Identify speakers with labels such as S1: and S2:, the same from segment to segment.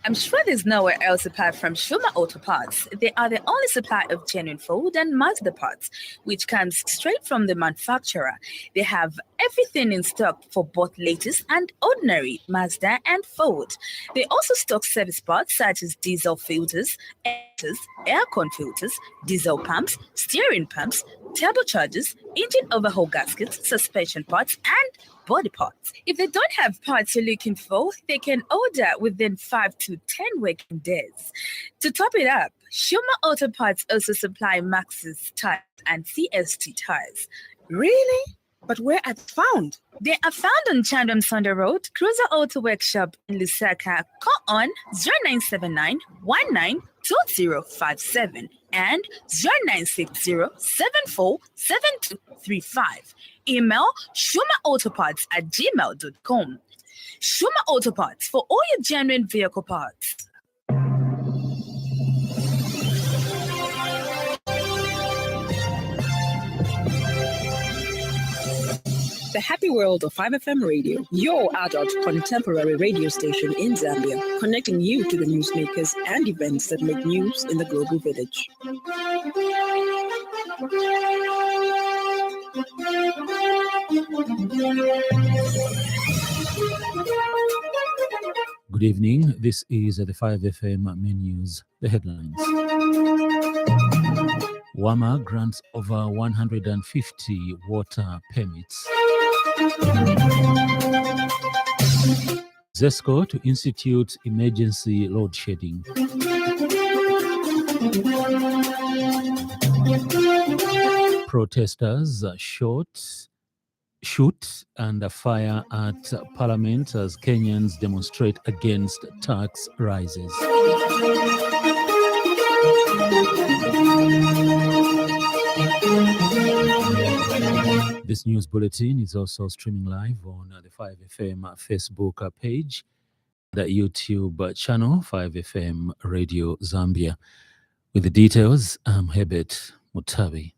S1: I'm sure there's nowhere else apart from Shuma Auto Parts. They are the only supplier of genuine Ford and Mazda parts, which comes straight from the manufacturer. They have everything in stock for both latest and ordinary Mazda and Ford. They also stock service parts such as diesel filters, aircon filters, diesel pumps, steering pumps, turbochargers, engine overhaul gaskets, suspension parts, and body parts. If they don't have parts you're looking for, they can order within 5 to 10 working days. To top it up, Shuma Auto Parts also supply Maxxis tires and CST tires.
S2: Really? But where are they found?
S1: They are found on Chandram Sonda Road, Cruiser Auto Workshop in Lusaka. Call on 0979 192057 and 0960 747235. Email shumaautoparts@gmail.com. Shuma Auto Parts for all your genuine vehicle parts.
S2: The happy world of 5FM Radio, your adult contemporary radio station in Zambia, connecting you to the newsmakers and events that make news in the global village.
S3: Good evening. This is the 5FM main news. The headlines. WAMA grants over 150 water permits. ZESCO to institute emergency load shedding. Protesters shoot and fire at Parliament as Kenyans demonstrate against tax rises. This news bulletin is also streaming live on the 5FM Facebook page, the YouTube channel 5FM Radio Zambia. With the details, I'm Herbert Mutabi.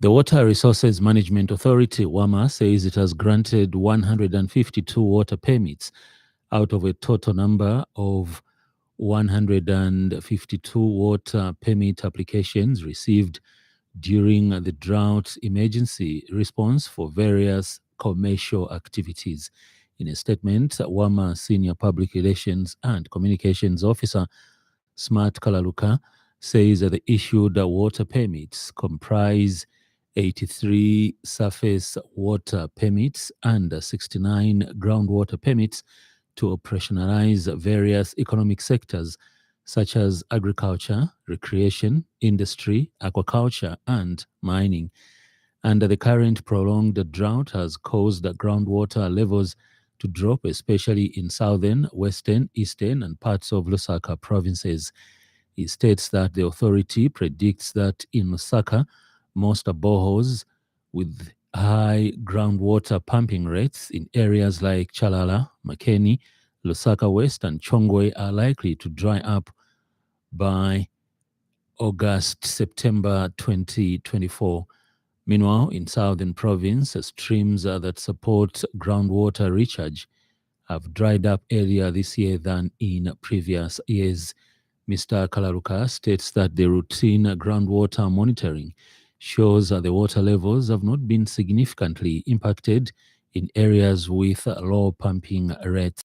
S3: The Water Resources Management Authority, WAMA, says it has granted 152 water permits out of a total number of 152 water permit applications received during the drought emergency response for various commercial activities. In a statement, WAMA Senior Public Relations and Communications Officer Smart Kalaluka says that the issued water permits comprise 83 surface water permits and 69 groundwater permits to operationalize various economic sectors such as agriculture, recreation, industry, aquaculture, and mining. And the current prolonged drought has caused the groundwater levels to drop, especially in southern, western, eastern, and parts of Lusaka provinces. He states that the authority predicts that in Lusaka, most boreholes with high groundwater pumping rates in areas like Chalala, Makeni, Lusaka West, and Chongwe are likely to dry up by August-September 2024. Meanwhile, in southern province, streams that support groundwater recharge have dried up earlier this year than in previous years. Mr. Kalaruka states that the routine groundwater monitoring shows that the water levels have not been significantly impacted in areas with low pumping rates.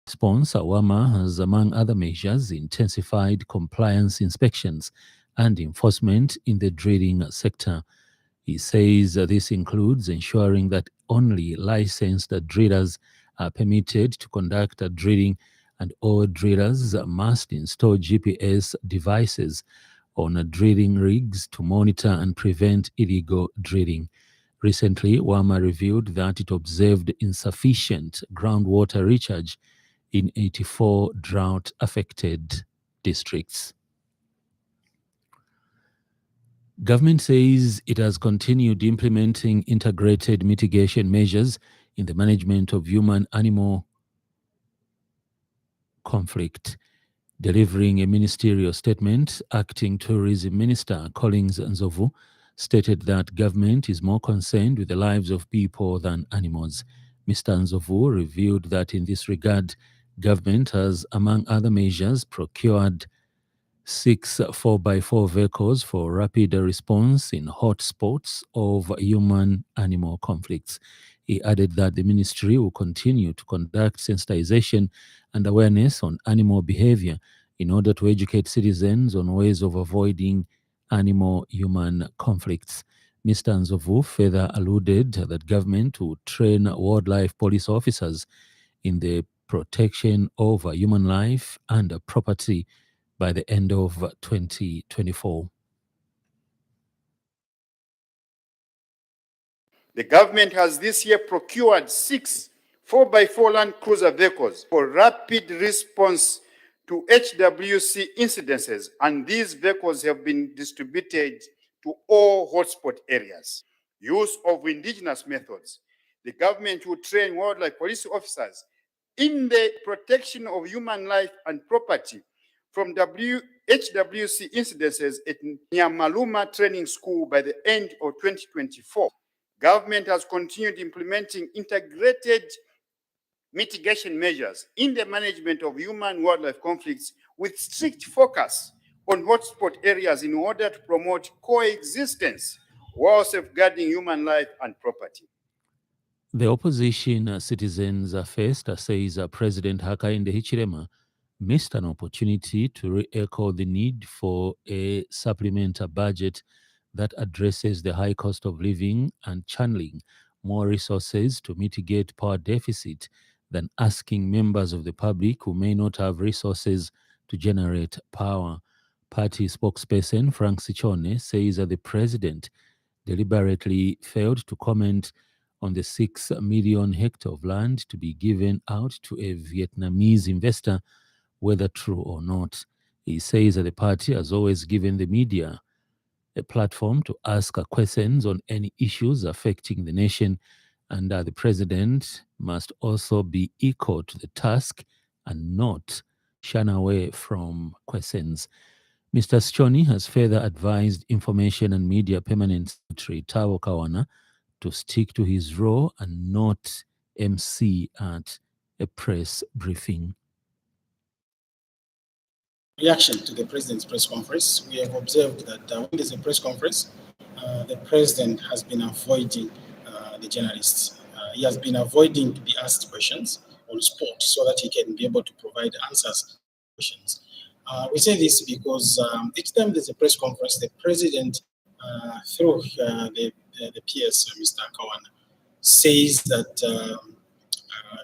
S3: Response, WAMA has, among other measures, intensified compliance inspections and enforcement in the drilling sector. He says this includes ensuring that only licensed drillers are permitted to conduct drilling, and all drillers must install GPS devices on drilling rigs to monitor and prevent illegal drilling. Recently, WAMA revealed that it observed insufficient groundwater recharge in 84 drought-affected districts. Government says it has continued implementing integrated mitigation measures in the management of human-animal conflict. Delivering a ministerial statement, Acting Tourism Minister Collins Nzovu stated that government is more concerned with the lives of people than animals. Mr. Nzovu revealed that in this regard, Government has, among other measures, procured 6 4x4 vehicles for rapid response in hotspots of human-animal conflicts. He added that the ministry will continue to conduct sensitization and awareness on animal behavior in order to educate citizens on ways of avoiding animal-human conflicts. Mr. Nzovu further alluded that government will train wildlife police officers in the protection of human life and property by the end of 2024.
S4: The government has this year procured 6 4x4 Land Cruiser vehicles for rapid response to HWC incidences, and these vehicles have been distributed to all hotspot areas. Use of indigenous methods. The government will train wildlife police officers in the protection of human life and property from HWC incidences at Nyamaluma Training School by the end of 2024. Government has continued implementing integrated mitigation measures in the management of human-wildlife conflicts with strict focus on hotspot areas in order to promote coexistence while safeguarding human life and property.
S3: The opposition Citizens First says President Hakainde Hichilema missed an opportunity to re-echo the need for a supplemental budget that addresses the high cost of living and channeling more resources to mitigate power deficit than asking members of the public who may not have resources to generate power. Party spokesperson Frank Sichone says that the president deliberately failed to comment on the 6 million hectare of land to be given out to a Vietnamese investor, whether true or not. He says that the party has always given the media a platform to ask questions on any issues affecting the nation, and the president must also be equal to the task and not shun away from questions. Mr. Sichone has further advised Information and Media Permanent Secretary Tabo Kawana to stick to his role and not MC at a press briefing.
S5: Reaction to the president's press conference, we have observed that when there's a press conference, the president has been avoiding the journalists. He has been avoiding to be asked questions on spot so that he can be able to provide answers to questions. We say this because each time there's a press conference, the president, through the PS, Mr. Kawana, says that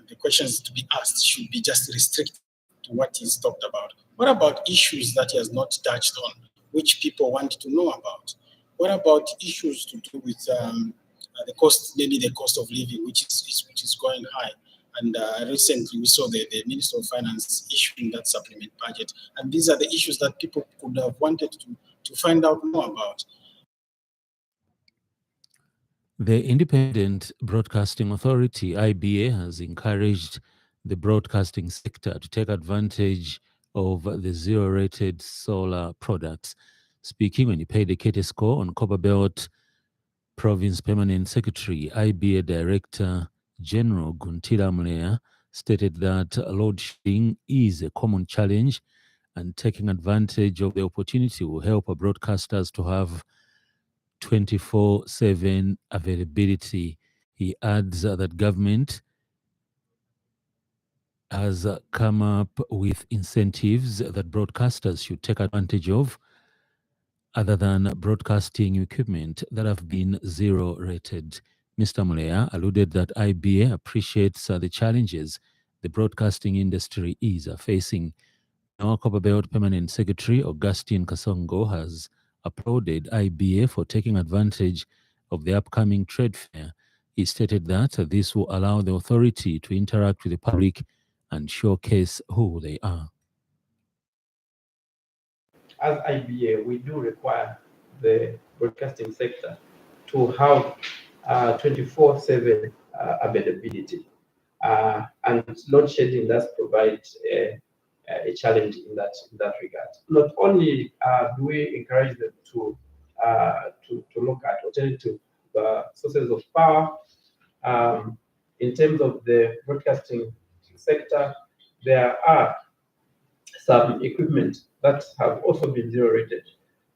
S5: the questions to be asked should be just restricted to what is talked about. What about issues that he has not touched on, which people want to know about? What about issues to do with the cost, maybe the cost of living, which is going high? And recently we saw the Minister of Finance issuing that supplement budget. And these are the issues that people could have wanted to find out more about.
S3: The Independent Broadcasting Authority, IBA, has encouraged the broadcasting sector to take advantage of the zero-rated solar products. Speaking when he paid a Ketesco on Copperbelt Province Permanent Secretary, IBA Director General Guntila Mlea stated that load shedding is a common challenge and taking advantage of the opportunity will help broadcasters to have 24/7 availability. He adds that government has come up with incentives that broadcasters should take advantage of other than broadcasting equipment that have been zero rated. Mr. Mulea alluded that IBA appreciates the challenges the broadcasting industry is facing. Our Copperbelt Permanent Secretary, Augustine Kasongo, has applauded IBA for taking advantage of the upcoming trade fair. He stated that this will allow the authority to interact with the public and showcase who they are.
S6: As IBA, we do require the broadcasting sector to have 24/7 availability, and load shedding does provide a challenge in that regard. Not only do we encourage them to look at alternative sources of power, in terms of the broadcasting sector, there are some equipment that have also been zero-rated,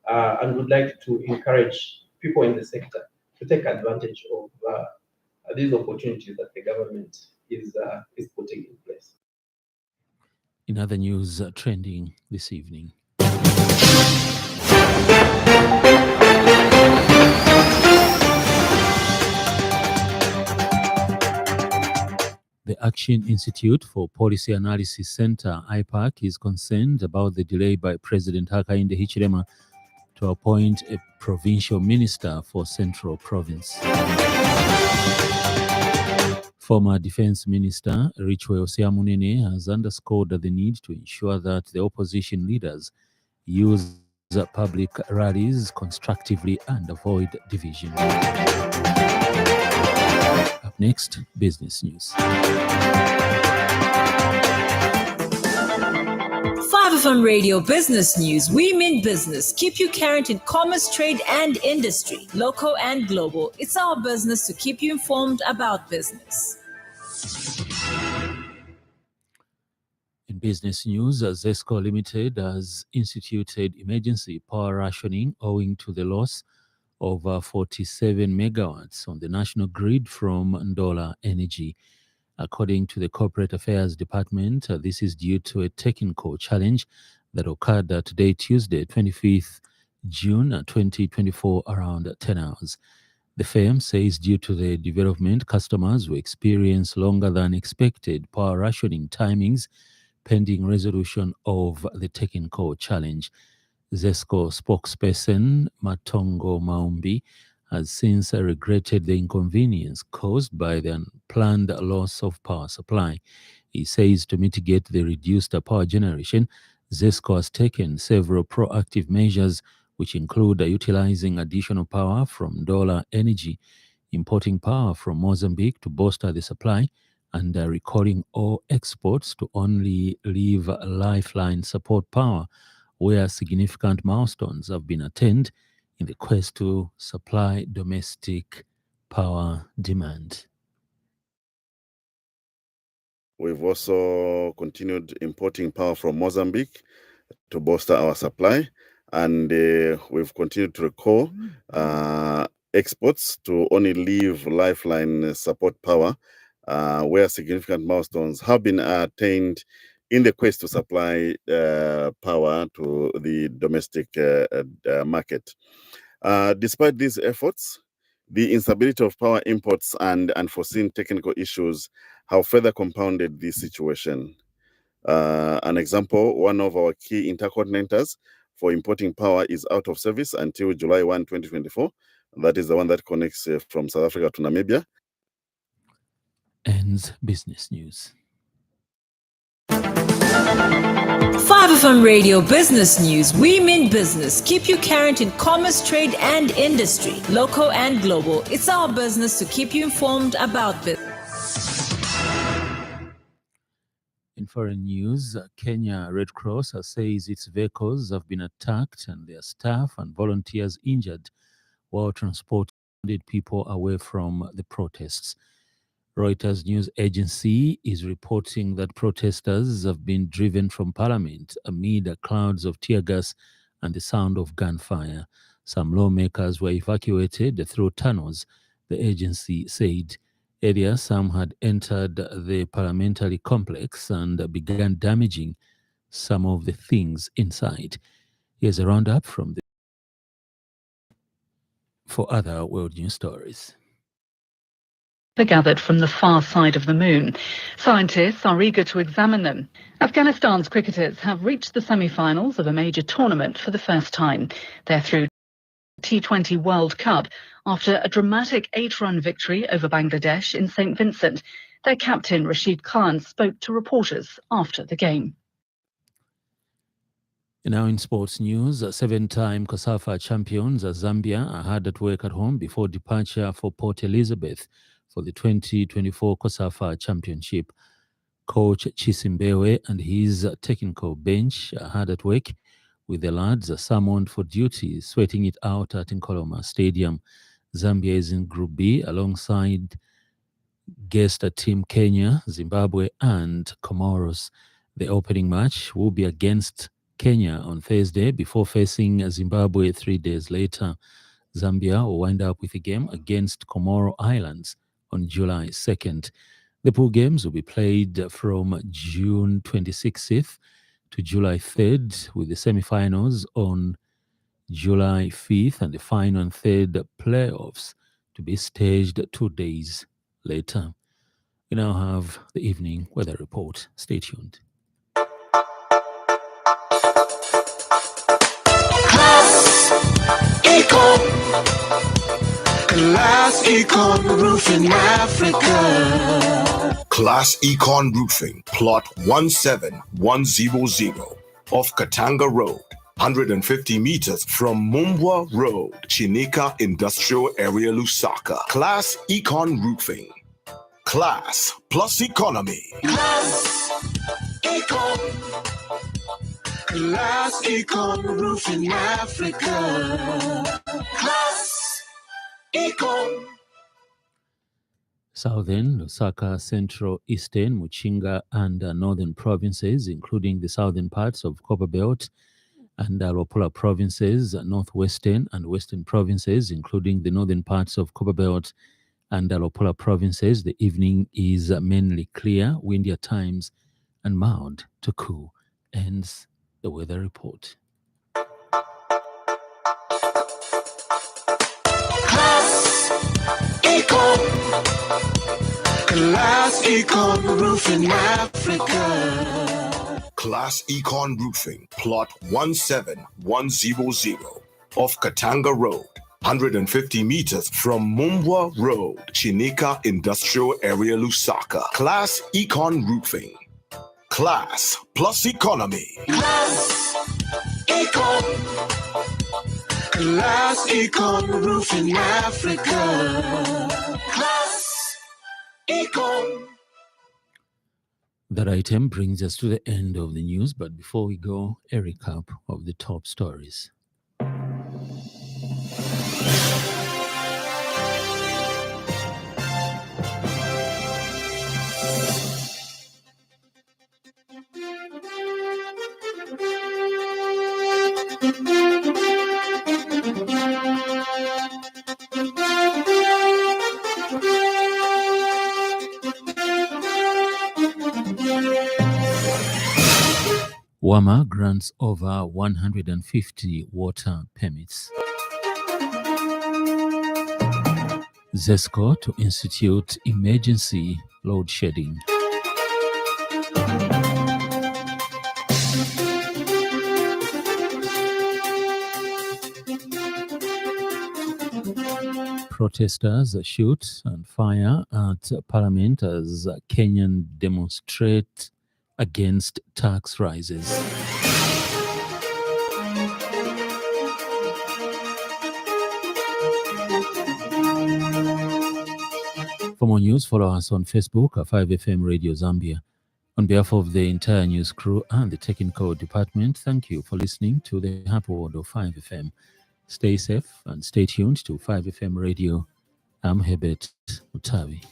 S6: and would like to encourage people in the sector to take advantage of these opportunities that the government is putting in place.
S3: In other news trending this evening, the Action Institute for Policy Analysis Center, IPAC, is concerned about the delay by President Hakainde Hichilema to appoint a provincial minister for Central Province. Former Defense Minister Richwe Osiamunene has underscored the need to ensure that the opposition leaders use public rallies constructively and avoid division. Up next, business news.
S7: 5FM Radio Business News. We mean business. Keep you current in commerce, trade, and industry, local and global. It's our business to keep you informed about business.
S3: In business news, ZESCO Limited has instituted emergency power rationing owing to the loss of 47 megawatts on the national grid from Ndola Energy. According to the Corporate Affairs Department, this is due to a technical challenge that occurred today, Tuesday, 25th June 2024, around 10 hours. The firm says due to the development, customers will experience longer than expected power rationing timings pending resolution of the technical challenge. ZESCO spokesperson Matongo Maumbi has since regretted the inconvenience caused by the unplanned loss of power supply. He says to mitigate the reduced power generation, ZESCO has taken several proactive measures, which include utilizing additional power from Ndola Energy, importing power from Mozambique to bolster the supply, and recalling all exports to only leave lifeline support power where significant milestones have been attained in the quest to supply domestic power demand.
S8: We've also continued importing power from Mozambique to bolster our supply, and we've continued to recall exports to only leave lifeline support power where significant milestones have been attained in the quest to supply power to the domestic market. Despite these efforts, the instability of power imports and unforeseen technical issues have further compounded this situation. An example, one of our key intercontinentals for importing power is out of service until July 1, 2024. That is the one that connects from South Africa to Namibia.
S3: Ends business news.
S7: 5FM Radio Business News. We mean business. Keep you current in commerce, trade, and industry, local and global. It's our business to keep you informed about business.
S3: In foreign news, Kenya Red Cross says its vehicles have been attacked and their staff and volunteers injured while transporting people away from the protests. Reuters news agency is reporting that protesters have been driven from parliament amid clouds of tear gas and the sound of gunfire. Some lawmakers were evacuated through tunnels, the agency said. Earlier, some had entered the parliamentary complex and began damaging some of the things inside. Here's a roundup from for other world news stories.
S9: Are gathered from the far side of the moon. Scientists are eager to examine them. Afghanistan's cricketers have reached the semi-finals of a major tournament for the first time. They're through T20 World Cup after a dramatic 8-run victory over Bangladesh in St. Vincent. Their captain, Rashid Khan, spoke to reporters after the game.
S3: Now in sports news, 7-time COSAFA champions Zambia are hard at work at home before departure for Port Elizabeth for the 2024 COSAFA Championship. Coach Chisimbewe and his technical bench are hard at work, with the lads summoned for duty, sweating it out at Nkoloma Stadium. Zambia is in Group B alongside guest team Kenya, Zimbabwe and Comoros. The opening match will be against Kenya on Thursday before facing Zimbabwe 3 days later. Zambia will wind up with a game against Comoro Islands on July 2nd. The pool games will be played from June 26th to July 3rd, with the semi-finals on July 5th and the final and third playoffs to be staged 2 days later. We now have the evening weather report. Stay tuned.
S10: Class Econ Roofing Africa. Class Econ Roofing, plot 17100 off Katanga Road, 150 meters from Mumbwa Road, Chinika Industrial Area, Lusaka. Class Econ Roofing. Class plus economy. Class Econ. Class Econ Roofing Africa. Class Econ.
S3: Southern, Lusaka, Central, Eastern, Muchinga, and Northern provinces, including the southern parts of Copperbelt and Luapula provinces, Northwestern and Western provinces, including the northern parts of Copperbelt and Luapula provinces. The evening is mainly clear, windy at times, and mild to cool. Ends the weather report.
S10: Class Econ. Class Econ Roofing Africa. Class Econ Roofing, plot 17100 off Katanga Road, 150 meters from Mumbwa Road, Chinika Industrial Area, Lusaka. Class Econ Roofing. Class plus economy. Class Econ. Class Econ Roofing Africa. Class Econ.
S3: That item brings us to the end of the news, but before we go, a recap of the top stories. WAMA grants over 150 water permits. ZESCO to institute emergency load shedding. Protesters shoot and fire at Parliament as Kenyan demonstrate against tax rises. For more news, follow us on Facebook at 5FM Radio Zambia. On behalf of the entire news crew and the technical department, thank you for listening to the Happy World of 5FM. Stay safe and stay tuned to 5FM Radio. I'm Herbert Mutawi.